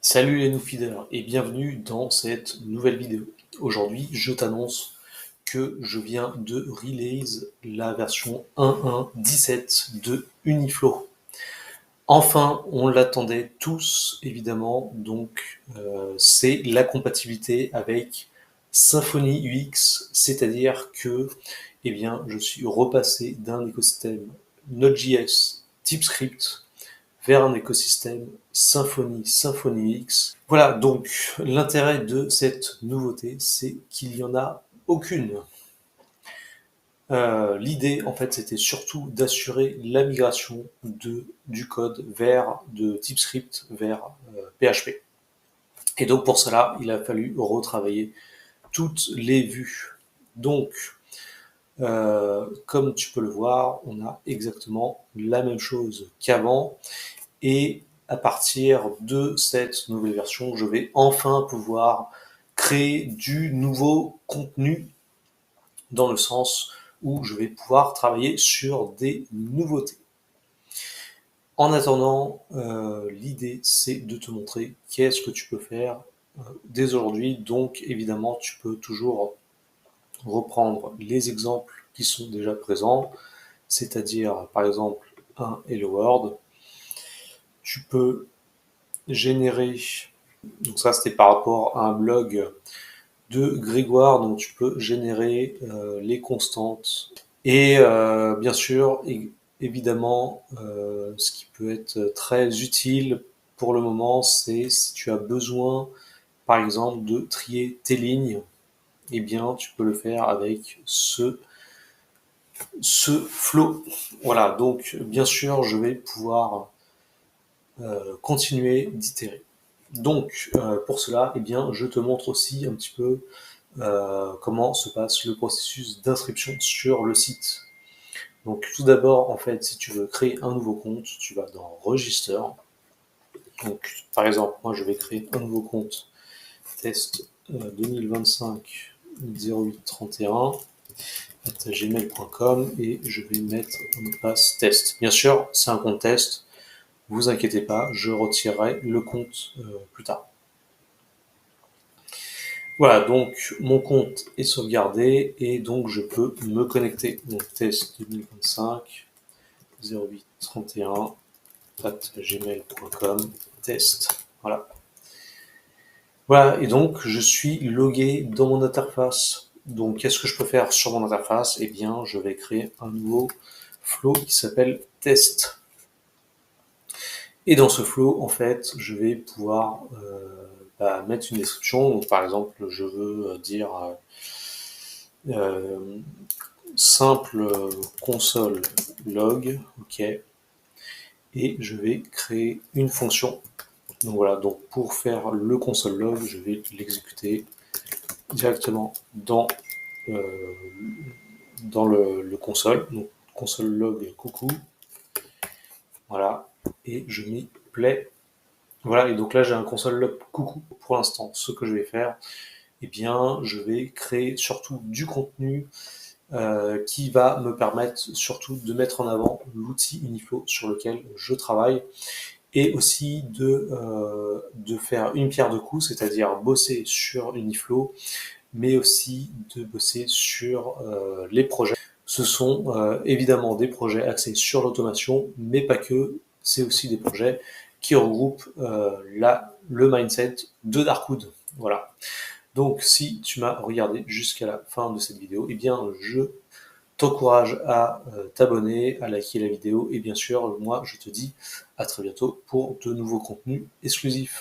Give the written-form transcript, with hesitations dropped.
Salut les feeders et bienvenue dans cette nouvelle vidéo. Aujourd'hui, je t'annonce que je viens de release la version 1.1.17 de Uniflow. Enfin, on l'attendait tous évidemment, donc c'est la compatibilité avec Symfony UX, c'est-à-dire que je suis repassé d'un écosystème Node.js, TypeScript vers un écosystème Symfony X. Voilà, donc l'intérêt de cette nouveauté, c'est qu'il n'y en a aucune. L'idée, en fait, c'était surtout d'assurer la migration du code de TypeScript vers PHP. Et donc pour cela, il a fallu retravailler toutes les vues. Donc, comme tu peux le voir, on a exactement la même chose qu'avant. Et à partir de cette nouvelle version, je vais enfin pouvoir créer du nouveau contenu dans le sens où je vais pouvoir travailler sur des nouveautés. En attendant, l'idée c'est de te montrer qu'est-ce que tu peux faire dès aujourd'hui. Donc évidemment, tu peux toujours reprendre les exemples qui sont déjà présents, c'est-à-dire par exemple un Hello World. Tu peux générer, donc ça c'était par rapport à un blog de Grégoire, donc tu peux générer les constantes. Et bien sûr, évidemment, ce qui peut être très utile pour le moment, c'est si tu as besoin, par exemple, de trier tes lignes, eh bien, tu peux le faire avec ce flow. Voilà, donc bien sûr, je vais pouvoir continuer d'itérer. Donc, pour cela, eh bien, je te montre aussi un petit peu comment se passe le processus d'inscription sur le site. Donc, tout d'abord, en fait, si tu veux créer un nouveau compte, tu vas dans Register. Donc, par exemple, moi, je vais créer un nouveau compte test 2025 0831 gmail.com et je vais mettre un mot de passe test. Bien sûr, c'est un compte test. Vous inquiétez pas, je retirerai le compte plus tard. Voilà, donc mon compte est sauvegardé et donc je peux me connecter. Donc test 2025 08 31 gmail.com test. Voilà. Voilà, et donc je suis logué dans mon interface. Donc qu'est-ce que je peux faire sur mon interface? Eh bien, je vais créer un nouveau flow qui s'appelle test. Et dans ce flow, en fait, je vais pouvoir mettre une description. Donc, par exemple, je veux dire euh, simple console log, ok, et je vais créer une fonction. Donc voilà, donc pour faire le console log, je vais l'exécuter directement euh, dans le console, donc console log coucou, voilà, et je mets play. Voilà, et donc là j'ai un console log coucou pour l'instant. Ce que je vais faire, eh bien, je vais créer surtout du contenu qui va me permettre surtout de mettre en avant l'outil Uniflow sur lequel je travaille et aussi de faire une pierre deux coups, c'est-à-dire bosser sur Uniflow, mais aussi de bosser sur les projets. Ce sont évidemment des projets axés sur l'automation, mais pas que, c'est aussi des projets qui regroupent le mindset de Darkwood. Voilà. Donc si tu m'as regardé jusqu'à la fin de cette vidéo, eh bien je t'encourage à t'abonner, à liker la vidéo et bien sûr, moi je te dis à très bientôt pour de nouveaux contenus exclusifs.